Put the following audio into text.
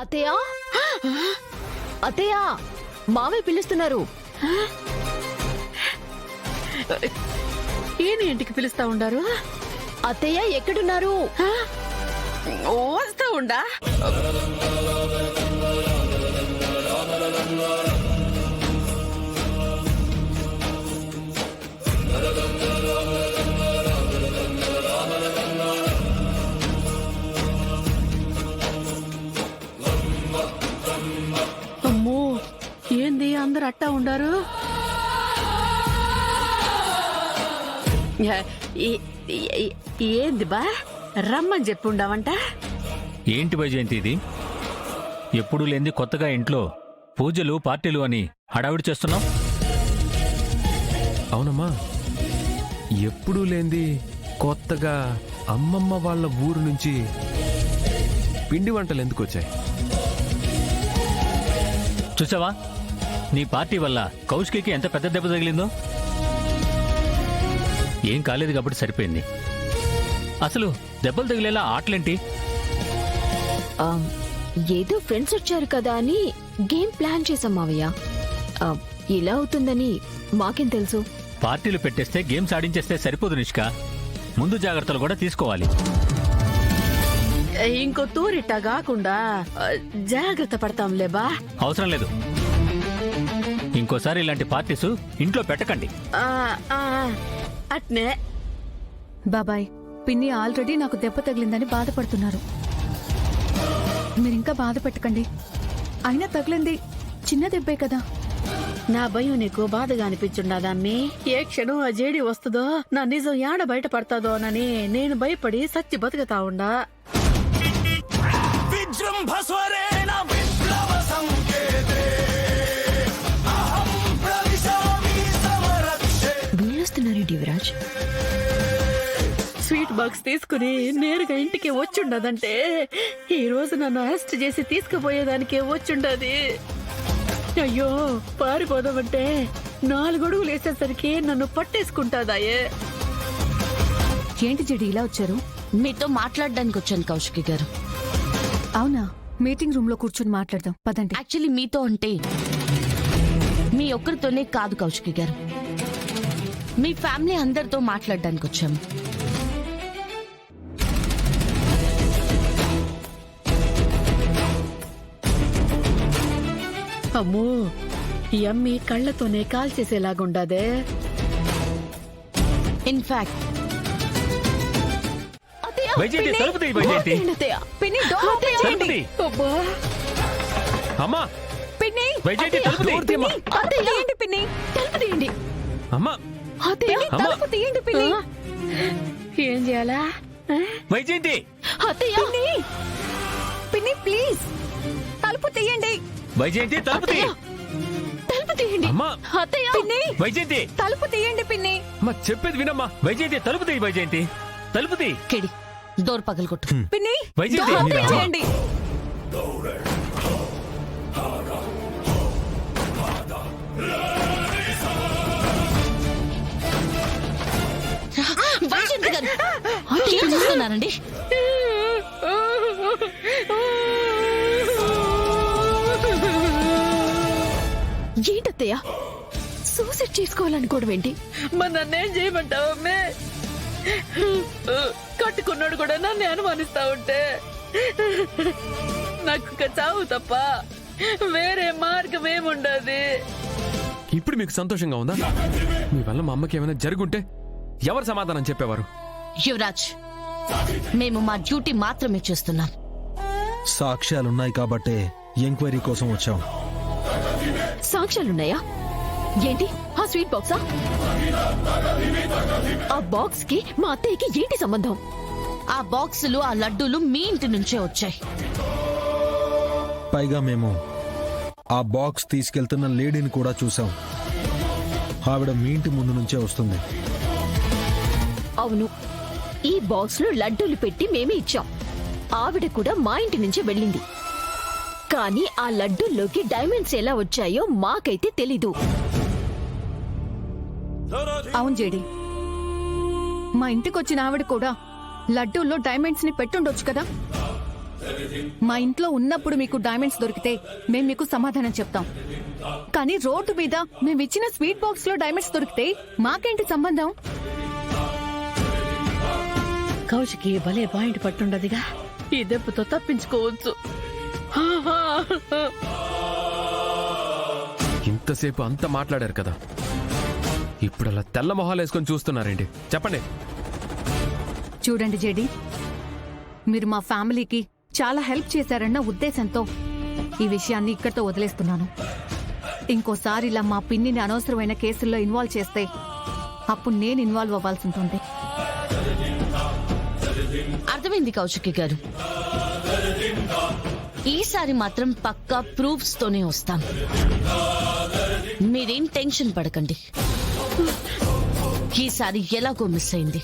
అత్తయ్య అత్తయ్య మావయ్య పిలుస్తున్నారు. ఈయన ఇంటికి పిలుస్తా ఉండారు. అత్తయ్య ఎక్కడున్నారు? వస్తా ఉండా. అమ్మో, ఏంది అందరు అట్టా ఉండారు? ఏంది బా రమ్మని చెప్పి ఉండవంట. ఏంటి వైజయంతి ఇది? ఎప్పుడూ లేంది కొత్తగా ఇంట్లో పూజలు పార్టీలు అని హడావిడి చేస్తున్నావు? అవునమ్మా, ఎప్పుడూ లేంది కొత్తగా అమ్మమ్మ వాళ్ళ ఊరు నుంచి పిండి వంటలు ఎందుకు వచ్చాయి? చూసావా, నీ పార్టీ వల్ల కౌశికి ఎంత పెద్ద దెబ్బ తగిలిందో. ఏం కాలేదు కాబట్టి సరిపోయింది. అసలు దెబ్బలు తగిలేలా ఆటలేంటి? ఏదో ఫ్రెండ్స్ వచ్చారు కదా అని గేమ్ ప్లాన్ చేసాం మావయ్య. ఇలా అవుతుందని మాకేం తెలుసు? పార్టీలు పెట్టేస్తే గేమ్స్ ఆడించేస్తే సరిపోదు నిష్క, ముందు జాగ్రత్తలు కూడా తీసుకోవాలి. ఇంకో తూరిట్టా కాకుండా జాగ్రత్త పడతాంలేబా. అవసరం లేదు, ఇంకోసారి ఇలాంటి పార్టీస్ ఇంట్లో పెట్టకండి. అట్నే. బాబాయ్, పిన్ని ఆల్రెడీ నాకు దెబ్బ తగిలిందని బాధపడుతున్నారు. మీరింకా బాధ పెట్టకండి. అయినా తగిలింది చిన్న దెబ్బే కదా. నా భయం నీకు బాధగా అనిపించుండదమ్మి. ఏ క్షణం ఆ జేడి వస్తుందో, నా నిజం యాడ బయట పడతాదోనని నేను భయపడి సచ్చి బతుకుతా ఉండా. వీళ్ళొస్తున్నారేంటి యువరాజ్? స్వీట్ బాక్స్ తీసుకుని నేరుగా ఇంటికి వచ్చుండదంటే ఈ రోజు నన్ను అరెస్ట్ చేసి తీసుకుపోయేదానికే వచ్చుండది. అయ్యో, పారిపోదామంటే 4 అడుగులు వేసేసరికి నన్ను పట్టేసుకుంటాదాయే. ఏంటి జడి ఇలా వచ్చారు? మీతో మాట్లాడడానికి వచ్చాను కౌశికి గారు. అవునా? మీటింగ్ రూమ్ లో కూర్చొని మాట్లాడదాం పదండి. యాక్చువల్లీ మీతో అంటే మీ ఒక్కరితోనే కాదు కౌశికి గారు, మీ ఫ్యామిలీ అందరితో మాట్లాడడానికి వచ్చాము. అమ్మో, ఈ అమ్మి కళ్ళతోనే కాల్ చేసేలాగుండదే. ఇన్ఫాక్ట్ వైజయంతి తలుపు తీయి, వైజయంతి. పిన్ని, డోర్ ఓపెన్ తలుపు చేయండి. తీయి. అబ్బా, అమ్మా, పిన్ని, వైజయంతి తలుపు తీయి. డోర్ తీయమ్మా. తలుపు తీయండి పిన్ని. తలుపు తీయండి. అమ్మా, పిన్ని, అమ్మా. తలుపు తీయండి పిన్ని. ఏం చేయాలా? వైజయంతి అత్తయ్య పిన్ని ప్లీజ్ తలుపు తీయండి. వైజయంతి తలుపు తీయి. తలుపు తీయండి. అమ్మా. అత్తయ్య పిన్ని, వైజయంతి తలుపు తీయండి పిన్ని. అమ్మా, చెప్పేది వినమ్మా. వైజయంతి తలుపు తీయి. వైజయంతి తలుపు తీయి. కెడి డోర్ పగలగొట్టు. పిన్ని, వైజయంతి, డోర్ మీరు ఓపెన్ చేయండి. వైజయంతి గారు, ఏం చేస్తున్నారండి? ఏంటత్తయ్య సూసైడ్ చేసుకోవాలనుకోవడం ఏంటి? మరి నన్నేం చేయమంటావమ్మే? కట్టుకున్నాడు కూడా నన్ను అనుమానిస్తా ఉంటే నాకు చావు తప్ప వేరే మార్గం ఏముండదు. ఇప్పుడు మీకు సంతోషంగా ఉందా? మీ వల్ల మా అమ్మకి ఏమైనా జరుగుంటే ఎవరు సమాధానం చెప్పేవారు? యువరాజ్, మేము మా డ్యూటీ మాత్రమే చేస్తున్నాం. సాక్ష్యాలున్నాయి కాబట్టే ఎంక్వైరీ కోసం వచ్చాం. సాక్ష్యాలున్నాయా? ఏంటి ఆ స్వీట్ బాక్సా? ఆ బాక్స్ కి మా అత్తయ్యకి ఏంటి సంబంధం? ఆ బాక్సులు, ఆ లడ్డూలు మీ ఇంటి నుంచే వచ్చాయి. పైగా మేము ఆ బాక్స్ తీసుకెళ్తున్న లేడీని కూడా చూసాం. ఆవిడ మీ ఇంటి ముందు నుంచే వస్తుంది. అవును, ఈ బాక్స్ లో లడ్డూలు పెట్టి మేమే ఇచ్చాం. ఆవిడ కూడా మా ఇంటి నుంచి వెళ్ళింది. కానీ ఆ లడ్డూల్లోకి డైమండ్స్ ఎలా వచ్చాయో మాకైతే తెలీదు. అవును జేడి, మా ఇంటికొచ్చిన ఆవిడ కూడా లడ్డూల్లో డైమండ్స్ ని పెట్టుండొచ్చు కదా. మా ఇంట్లో ఉన్నప్పుడు మీకు డైమండ్స్ దొరికితే మేము మీకు సమాధానం చెప్తాం. కానీ రోడ్డు మీద మేము ఇచ్చిన స్వీట్ బాక్స్ లో డైమండ్స్ దొరికితే మాకేంటి సంబంధం? కౌశికి భలే పాయింట్ పట్టుండదిగా. ఈ దెబ్బతో తప్పించుకోవచ్చు. ఇంతసేపు అంతా మాట్లాడారు కదా, ఇప్పుడు అలా తెల్ల మొహాలు వేసుకొని చూస్తున్నారేంటి? చెప్పండి. చూడండి జేడి, మీరు మా ఫ్యామిలీకి చాలా హెల్ప్ చేశారన్న ఉద్దేశంతో ఈ విషయాన్ని ఇక్కడితో వదిలేస్తున్నాను. ఇంకోసారి ఇలా మా పిన్నిని అనవసరమైన కేసుల్లో ఇన్వాల్వ్ చేస్తే అప్పుడు నేను ఇన్వాల్వ్ అవ్వాల్సి ఉంటుంది. అర్థమైంది కౌశికి గారు. ఈసారి మాత్రం పక్కా ప్రూఫ్స్ తోనే వస్తాం. మీరేం టెన్షన్ పడకండి. ఈసారి ఎలాగో మిస్ అయింది.